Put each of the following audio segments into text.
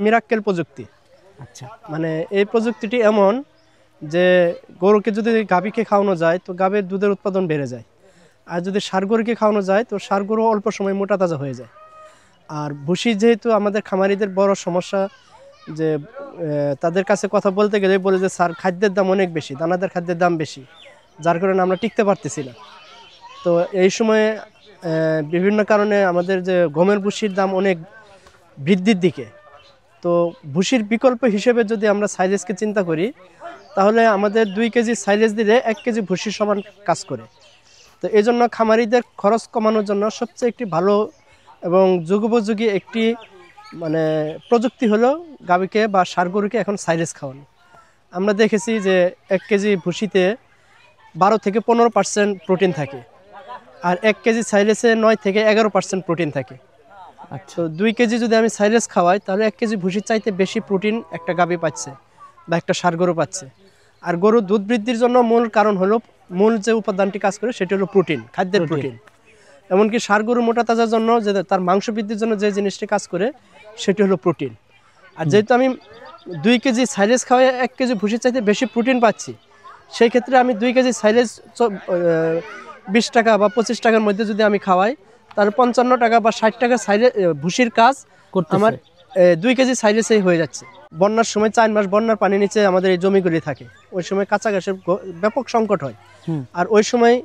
মিরাক্কেল প্রযুক্তি। আচ্ছা, মানে এই প্রযুক্তিটি এমন যে গরুকে যদি গাভীকে খাওয়ানো যায় তো গাভীর দুধের উৎপাদন বেড়ে যায়, আর যদি ষাঁড় গরুকে খাওয়ানো যায় তো ষাঁড় গরু অল্প সময় মোটা তাজা হয়ে যায়। আর ভুসি যেহেতু আমাদের খামারিদের বড় সমস্যা, যে তাদের কাছে কথা বলতে গেলে বলে যে স্যার খাদ্যের দাম অনেক বেশি, দানাদার খাদ্যের দাম বেশি, যার কারণে আমরা টিকতে পারতেছি না। তো এই সময়ে বিভিন্ন কারণে আমাদের যে গমের ভুসির দাম অনেক বৃদ্ধির দিকে। তো ভুসির বিকল্প হিসেবে যদি আমরা সাইলেজকে চিন্তা করি, তাহলে আমাদের 2 কেজি সাইলেজ দিলে 1 কেজি ভুসির সমান কাজ করে। তো এই জন্য খামারিদের খরচ কমানোর জন্য সবচেয়ে একটি ভালো এবং যুগোপযোগী একটি মানে প্রযুক্তি হলো গাভীকে বা ষাঁড় গরুকে এখন সাইলেজ খাওয়ানো। আমরা দেখেছি যে 1 কেজি ভুসিতে 12 থেকে 15% প্রোটিন থাকে, আর 1 কেজি সাইলেজে 9 থেকে 11% প্রোটিন থাকে। আচ্ছা, তো 2 কেজি যদি আমি সাইলেজ খাওয়াই তাহলে 1 কেজি ভুসির চাইতে বেশি প্রোটিন একটা গাভী পাচ্ছে বা একটা ষাঁড় গরু পাচ্ছে। আর গরুর দুধ বৃদ্ধির জন্য মূল কারণ হলো, মূল যে উপাদানটি কাজ করে সেটি হলো প্রোটিন, খাদ্যের প্রোটিন। এমনকি ষাঁড় গরু মোটা তাজার জন্য যে তার মাংস বৃদ্ধির জন্য যে জিনিসটি কাজ করে সেটি হলো প্রোটিন। আর যেহেতু আমি 2 কেজি সাইলেজ খাওয়াই 1 কেজি ভুসির চাইতে বেশি প্রোটিন পাচ্ছি, সেই ক্ষেত্রে আমি 2 কেজি সাইলেজ 20 টাকা বা 25 টাকার মধ্যে যদি আমি খাওয়াই, তাহলে 55 টাকা বা 60 টাকা ভুসির কাজ আমার 2 কেজি সাইলেজেই হয়ে যাচ্ছে। বন্যার সময় 4 মাস বন্যার পানি নিচে আমাদের এই জমিগুলি থাকে, ওই সময় কাঁচা ঘাসের ব্যাপক সংকট হয়। আর ওই সময়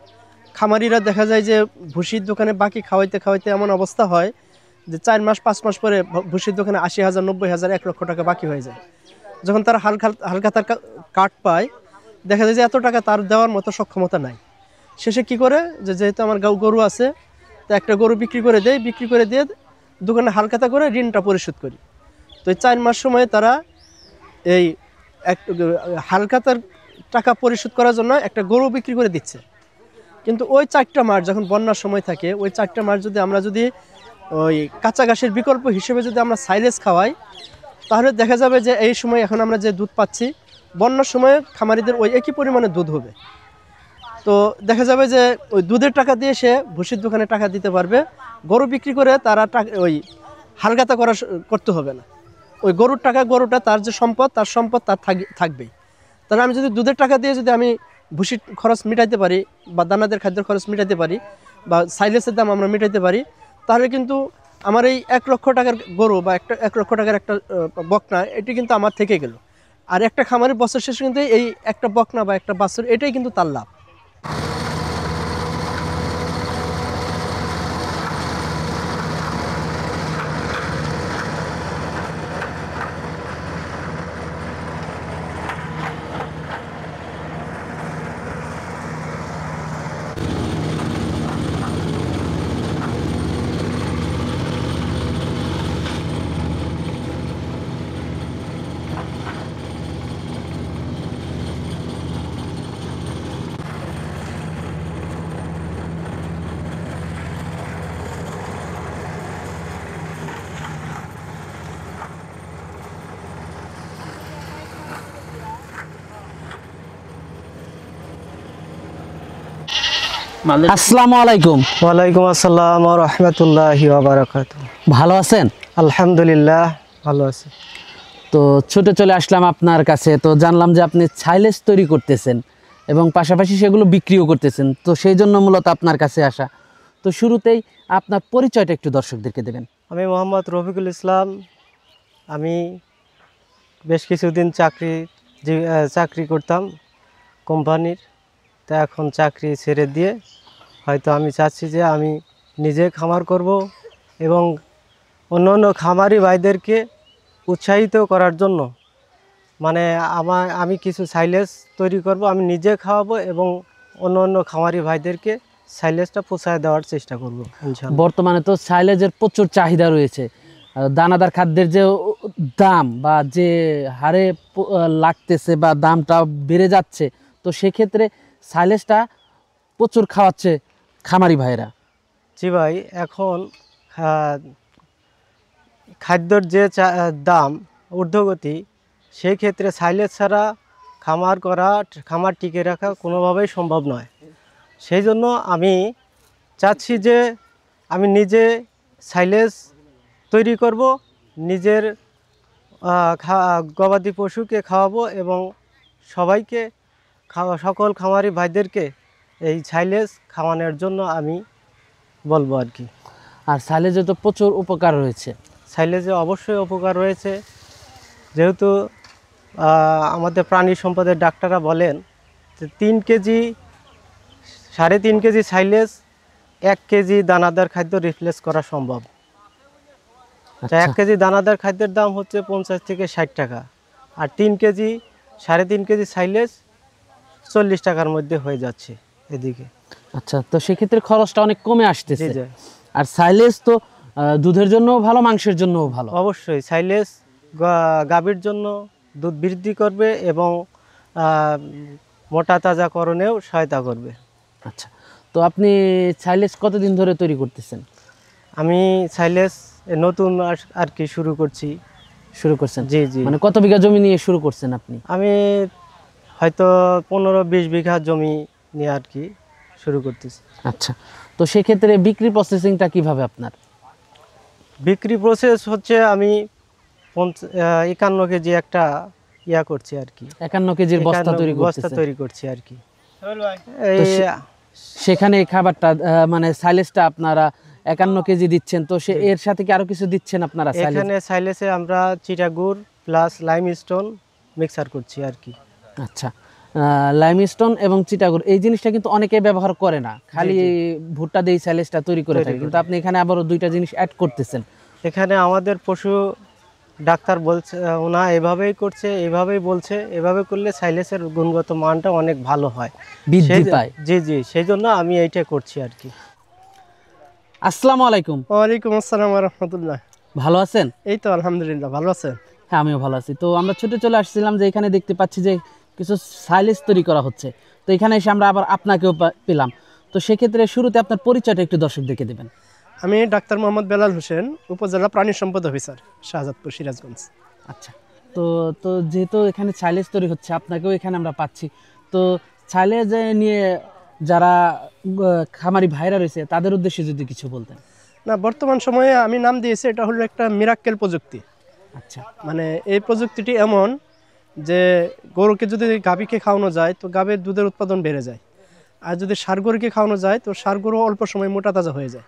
খামারিরা দেখা যায় যে ভুসির দোকানে বাকি খাওয়াইতে খাওয়াইতে এমন অবস্থা হয় যে 4 মাস 5 মাস পরে ভুসির দোকানে 80,000, 90,000, 1 লক্ষ টাকা বাকি হয়ে যায়। যখন তারা হালকা তার কাট পায়, দেখা যায় যে এত টাকা তার দেওয়ার মতো সক্ষমতা নাই। শেষে কি করে, যে যেহেতু আমার গরু আছে, তো একটা গরু বিক্রি করে দেয়, বিক্রি করে দিয়ে দোকানে হালখাতা করে ঋণটা পরিশোধ করি। তো এই 4 মাস সময়ে তারা এই হালখাতার টাকা পরিশোধ করার জন্য একটা গরু বিক্রি করে দিচ্ছে। কিন্তু ওই 4টা মাস যখন বন্যার সময় থাকে, ওই 4টা মাস যদি আমরা ওই কাঁচা ঘাসের বিকল্প হিসেবে যদি আমরা সাইলেজ খাওয়াই, তাহলে দেখা যাবে যে এই সময় এখন আমরা যে দুধ পাচ্ছি, বন্যার সময়ে খামারিদের ওই একই পরিমাণে দুধ হবে। তো দেখা যাবে যে ওই দুধের টাকা দিয়ে সে ভুসির দোকানে টাকা দিতে পারবে, গরু বিক্রি করে তারা ওই হালখাতা করতে হবে না। ওই গরুর টাকা, গরুটা তার যে সম্পদ, তার সম্পদ তার থাকবেই। তাহলে আমি যদি দুধের টাকা দিয়ে যদি আমি ভুসির খরচ মিটাইতে পারি, বা দানাদের খাদ্যের খরচ মিটাইতে পারি, বা সাইলেজের দাম আমরা মিটাইতে পারি, তাহলে কিন্তু আমার এই 1 লক্ষ টাকার গরু বা 1 লক্ষ টাকার একটা বকনা, এটি কিন্তু আমার থেকে গেল। আর একটা খামারের বছর শেষে কিন্তু এই একটা বকনা বা একটা বাছুর, এটাই কিন্তু তার লাভ। আসসালামু আলাইকুম। ওয়ালাইকুম আসসালাম ওয়া রাহমাতুল্লাহি ওয়া বারাকাতুহু। ভালো আছেন? আলহামদুলিল্লাহ ভালো আছি। তো ছুটে চলে আসলাম আপনার কাছে, তো জানলাম যে আপনি সাইলেজ তৈরি করতেছেন এবং পাশাপাশি সেগুলো বিক্রিও করতেছেন, তো সেই জন্য মূলত আপনার কাছে আসা। তো শুরুতেই আপনার পরিচয়টা একটু দর্শকদেরকে দেবেন। আমি মোহাম্মদ রফিকুল ইসলাম। আমি বেশ কিছুদিন চাকরি করতাম কোম্পানির, তা এখন চাকরি ছেড়ে দিয়ে হয়তো আমি চাচ্ছি যে আমি নিজে খামার করব এবং অন্য খামারি ভাইদেরকে উৎসাহিত করার জন্য, মানে আমি কিছু সাইলেজ তৈরি করব, আমি নিজে খাওয়াবো এবং অন্য খামারি ভাইদেরকে সাইলেজটা পৌঁছায় দেওয়ার চেষ্টা করব ইনশাআল্লাহ। বর্তমানে তো সাইলেজের প্রচুর চাহিদা রয়েছে, দানাদার খাদ্যের যে দাম বা যে হারে লাগতেছে বা দামটা বেড়ে যাচ্ছে, তো সেক্ষেত্রে সাইলেজটা প্রচুর খাওয়াচ্ছে খামারি ভাইরা। জি ভাই, এখন খাদ্যর যে দাম ঊর্ধ্বগতি, সেই ক্ষেত্রে সাইলেজ ছাড়া খামার টিকে রাখা কোনোভাবেই সম্ভব নয়। সেই জন্য আমি চাচ্ছি যে আমি নিজে সাইলেজ তৈরি করব, নিজের গবাদি পশুকে খাওয়াবো এবং সবাইকে সকল খামারি ভাইদেরকে এই সাইলেজ খাওয়ানোর জন্য আমি বলবো আর কি। আর সাইলেজে তো প্রচুর উপকার রয়েছে। সাইলেজে অবশ্যই উপকার রয়েছে, যেহেতু আমাদের প্রাণী সম্পদের ডাক্তাররা বলেন যে 3 কেজি 3.5 কেজি সাইলেজ 1 কেজি দানাদার খাদ্য রিপ্লেস করা সম্ভব। 1 কেজি দানাদার খাদ্যের দাম হচ্ছে 50 থেকে 60 টাকা, আর 3 কেজি 3.5 কেজি সাইলেজ 40 টাকার মধ্যে হয়ে যাচ্ছে এদিকে। আচ্ছা, তো সেক্ষেত্রে খরচটা অনেক কমে আসতেছে। জি। আর সাইলেজ তো দুধের জন্যও ভালো, মাংসের জন্যও ভালো। অবশ্যই সাইলেজ গাভীর জন্য দুধ বৃদ্ধি করবে এবং মোটা তাজাকরণেও সহায়তা করবে। আচ্ছা, তো আপনি সাইলেজ কতদিন ধরে তৈরি করতেছেন? আমি সাইলেজ নতুন আর কি শুরু করছেন। জি। মানে কত বিঘা জমি নিয়ে শুরু করছেন আপনি? আমি হয়তো 15-20 বিঘা জমি নিয়ে আর কি শুরু করতেছি। আচ্ছা, তো সেক্ষেত্রে বিক্রি প্রসেসিংটা কিভাবে আপনার? বিক্রি প্রসেস হচ্ছে আমি 51 কেজি একটা করছি আর কি। 51 কেজির বস্তা তৈরি করছি আর কি। সেখানে খাবারটা মানে সাইলেজটা আপনারা 51 কেজি দিচ্ছেন, তো এর সাথে কি আরো কিছু দিচ্ছেন আপনারা? এখানে সাইলেজে আমরা চিটাগুড় প্লাস লাইমস্টোন মিক্সার করছি আর কি। আচ্ছা, লাইমস্টোন এবং চিটাগুড় এই জিনিসটা কিন্তু অনেকে ব্যবহার করে না, খালি ভুট্টা দিয়ে সাইলেজটা তৈরি করে থাকে, কিন্তু আপনি এখানে আবারও 2টা জিনিস অ্যাড করতেছেন। এখানে আমাদের পশু ডাক্তার বলছে ওনা এভাবেই করছে, এভাবেই বলছে, এভাবে করলে সাইলেজের গুণগত মানটা অনেক ভালো হয়, বৃদ্ধি পায়। জি, সেই জন্য আমি এইটা করছি আর কি। আসসালামু আলাইকুম। ওয়ালাইকুম আসসালাম ওয়া রাহমাতুল্লাহ। ভালো আছেন? এই তো আলহামদুলিল্লাহ, ভালো আছেন? হ্যাঁ, আমিও ভালো আছি। তো আমরা ছুটে চলে আসছিলাম যে এখানে দেখতে পাচ্ছি যে কিছু সাইলেজ তৈরি করা হচ্ছে, তো এখানে এসে আমরা আবার আপনাকেও পেলাম। তো সেক্ষেত্রে শুরুতে আপনার পরিচয়টা একটু দর্শকদেরকে দেবেন। আমি ডাক্তার মোহাম্মদ বেলাল হোসেন, উপজেলা প্রাণী সম্পদ অফিসার, শাহজাদপুর, সিরাজগঞ্জ। আচ্ছা, তো যেহেতু এখানে সাইলেজ তৈরি হচ্ছে, আপনাকেও এখানে আমরা পাচ্ছি, তো সাইলেজ নিয়ে যারা খামারি ভাইরা রয়েছে তাদের উদ্দেশ্যে যদি কিছু বলতেন। না, বর্তমান সময়ে আমি নাম দিয়েছি এটা হলো একটা মিরাক্কেল প্রযুক্তি। আচ্ছা, মানে এই প্রযুক্তিটি এমন যে গরুকে যদি গাভীকে খাওয়ানো যায় তো গাভীর দুধের উৎপাদন বেড়ে যায়, আর যদি ষাঁড় গরুকে খাওয়ানো যায় তো ষাঁড় গরু অল্প সময় মোটা তাজা হয়ে যায়।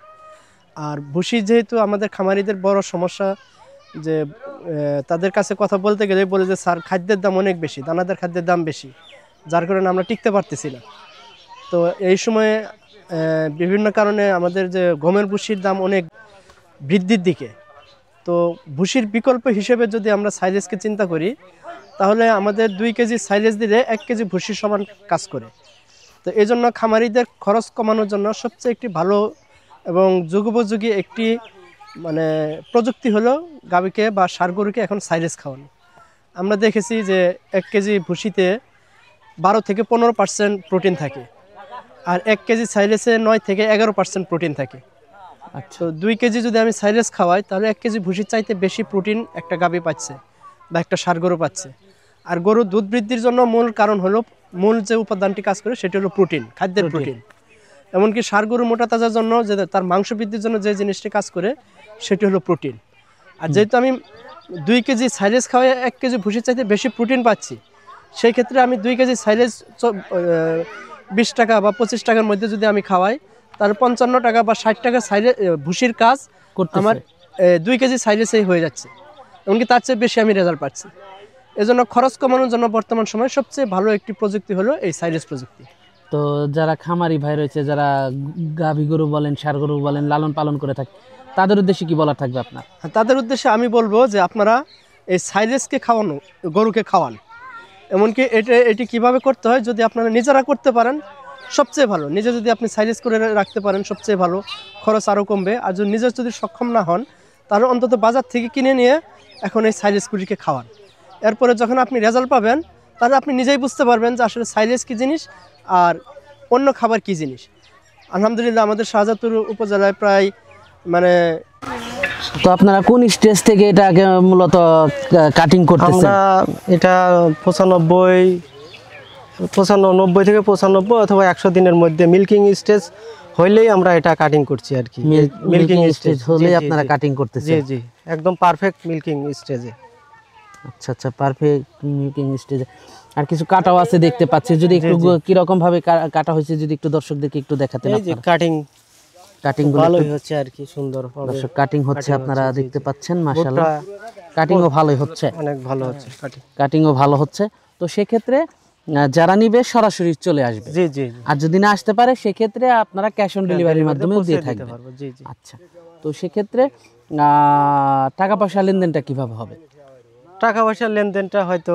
আর ভুসি যেহেতু আমাদের খামারিদের বড় সমস্যা, যে তাদের কাছে কথা বলতে গেলে বলে যে স্যার খাদ্যের দাম অনেক বেশি, দানাদার খাদ্যের দাম বেশি, যার কারণে আমরা টিকতে পারতেছি না। তো এই সময়ে বিভিন্ন কারণে আমাদের যে গমের ভুসির দাম অনেক বৃদ্ধির দিকে। তো ভুসির বিকল্প হিসেবে যদি আমরা সাইলেজকে চিন্তা করি তাহলে আমাদের 2 কেজি সাইলেজ দিলে 1 কেজি ভুসির সমান কাজ করে। তো এই জন্য খামারিদের খরচ কমানোর জন্য সবচেয়ে একটি ভালো এবং যুগোপযোগী একটি মানে প্রযুক্তি হলো গাভীকে বা ষাঁড় গরুকে এখন সাইলেজ খাওয়ানো। আমরা দেখেছি যে 1 কেজি ভুসিতে 12 থেকে 15% প্রোটিন থাকে, আর 1 কেজি সাইলেজে 9 থেকে 11% প্রোটিন থাকে। আচ্ছা, তো 2 কেজি যদি আমি সাইলেজ খাওয়াই তাহলে 1 কেজি ভুসির চাইতে বেশি প্রোটিন একটা গাভী পাচ্ছে বা একটা ষাঁড় গরু পাচ্ছে। আর গরুর দুধ বৃদ্ধির জন্য মূল কারণ হলো, মূল যে উপাদানটি কাজ করে সেটি হলো প্রোটিন, খাদ্যের প্রোটিন। এমনকি ষাঁড় গরু মোটা তাজার জন্য যে তার মাংস বৃদ্ধির জন্য যে জিনিসটি কাজ করে সেটি হলো প্রোটিন। আর যেহেতু আমি 2 কেজি সাইলেজ খাওয়াই 1 কেজি ভুসির চাইতে বেশি প্রোটিন পাচ্ছি, সেই ক্ষেত্রে আমি 2 কেজি সাইলেজ 20 টাকা বা 25 টাকার মধ্যে যদি আমি খাওয়াই তাহলে 55 টাকা বা 60 টাকা সাইলেজ ভুসির কাজ আমার 2 কেজি সাইলেজেই হয়ে যাচ্ছে, এমনকি তার চেয়ে বেশি আমি রেজাল্ট পাচ্ছি। এজন্য খরচ কমানোর জন্য বর্তমান সময়ে সবচেয়ে ভালো একটি প্রযুক্তি হলো এই সাইলেজ প্রযুক্তি। তো যারা খামারি ভাই রয়েছে, যারা গাভী গরু বলেন, ষাঁড় গরু বলেন, লালন পালন করে থাকে, তাদের উদ্দেশ্যে কি বলার থাকবে আপনার? তাদের উদ্দেশ্যে আমি বলবো যে আপনারা এই সাইলেজকে খাওয়ানো, গরুকে খাওয়ান। এমনকি এটি কিভাবে করতে হয় যদি আপনারা নিজেরা করতে পারেন সবচেয়ে ভালো। নিজে যদি আপনি সাইলেজ করে রাখতে পারেন সবচেয়ে ভালো, খরচ আরও কমবে। আর যদি নিজে যদি সক্ষম না হন তাহলে অন্তত বাজার থেকে কিনে নিয়ে এখন এই সাইলেজগুলিকে খাওয়ান। এরপরে যখন আপনি রেজাল্ট পাবেন তাহলে আপনি নিজেই বুঝতে পারবেন যে আসলে সাইলেজ কী জিনিস আর অন্য খাবার কী জিনিস। আলহামদুলিল্লাহ আমাদের শাহজাদপুর উপজেলায় প্রায় মানে তো আপনারা কোন স্টেজ থেকে এটাকে মূলত কাটিং করতেছেন? আমরা এটা 95 থেকে 95 অথবা 100 দিনের মধ্যে মিল্কিং স্টেজ হইলেই আমরা এটা কাটিং করছি আর কি। মিল্কিং স্টেজ হলেই আপনারা কাটিং করতেছেন? জি, একদম পারফেক্ট মিল্কিং স্টেজে। আচ্ছা আচ্ছা, পারফেক্ট মিল্কিং স্টেজে। আর কিছু কাটাও আছে দেখতে পাচ্ছি, যদি একটু কিরকম ভাবে কাটা হয়েছে যদি একটু দর্শকদেরকে একটু দেখাতেন এই যে আপনারা। কাটিং কাটিং গুলো ভালোই হচ্ছে আর কি, সুন্দর হবে। দর্শক কাটিং হচ্ছে, আপনারা দেখতে পাচ্ছেন মাশাআল্লাহ, ভুট্টা কাটিংও ভালোই হচ্ছে, অনেক ভালো হচ্ছে কাটিং। কাটিংও ভালো হচ্ছে। তো সেক্ষেত্রে যারা নিবে সরাসরি চলে আসবে, জি জি আর যদি না আসতে পারে সেক্ষেত্রে আপনারা ক্যাশ অন ডেলিভারির মাধ্যমেও দিয়ে দিতে থাকবেন। পারবো। জি জি। আচ্ছা, তো সেক্ষেত্রে টাকা পয়সা লেনদেনটা কিভাবে হবে? টাকা পয়সার লেনদেনটা হয়তো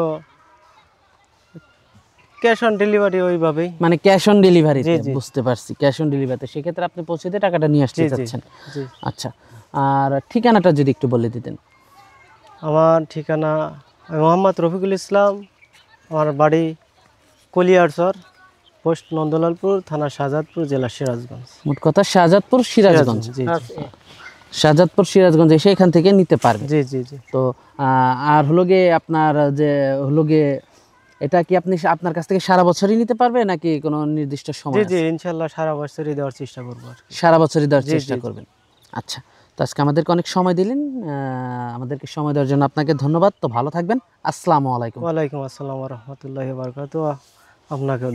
ক্যাশ অন ডেলিভারি ওইভাবেই। মানে ক্যাশ অন ডেলিভারিতে, জি, জি। বুঝতে পারছি, ক্যাশ অন ডেলিভারিতে সেক্ষেত্রে আপনি পৌঁছে দিয়ে টাকাটা নিয়ে আসতে জি জি চাচ্ছেন। জি। আচ্ছা, আর ঠিকানাটা যদি একটু বলে দিতেন। আমার ঠিকানা আমি মোহাম্মদ রফিকুল ইসলাম, আমার বাড়ি কলিয়ারচর, পোস্ট নন্দলালপুর, থানা শাহজাদপুর, জেলা সিরাজগঞ্জ। মোট কথা শাহজাদপুর সিরাজগঞ্জ। জি শাহজাদপুর সিরাজগঞ্জ এসে এখান থেকে নিতে পারবে। জি জি জি। তো আর হলো গিয়ে আপনার যে হলো গিয়ে, এটা কি আপনি আপনার কাছ থেকে সারা বছরই নিতে পারবে নাকি কোনো নির্দিষ্ট জি সময় জি আছে? ইনশাল্লাহ সারা বছরই দেওয়ার চেষ্টা করবো আর কি। সারা বছরই দেওয়ার জি, চেষ্টা জি, জি। করবেন। আচ্ছা, তো আজকে আমাদেরকে অনেক সময় দিলেন, আমাদেরকে সময় দেওয়ার জন্য আপনাকে ধন্যবাদ। তো ভালো থাকবেন, আসসালামু আলাইকুম। ওয়ালাইকুম আসসালাম রহমতুল্লাহ বারকাত। আপনাকেও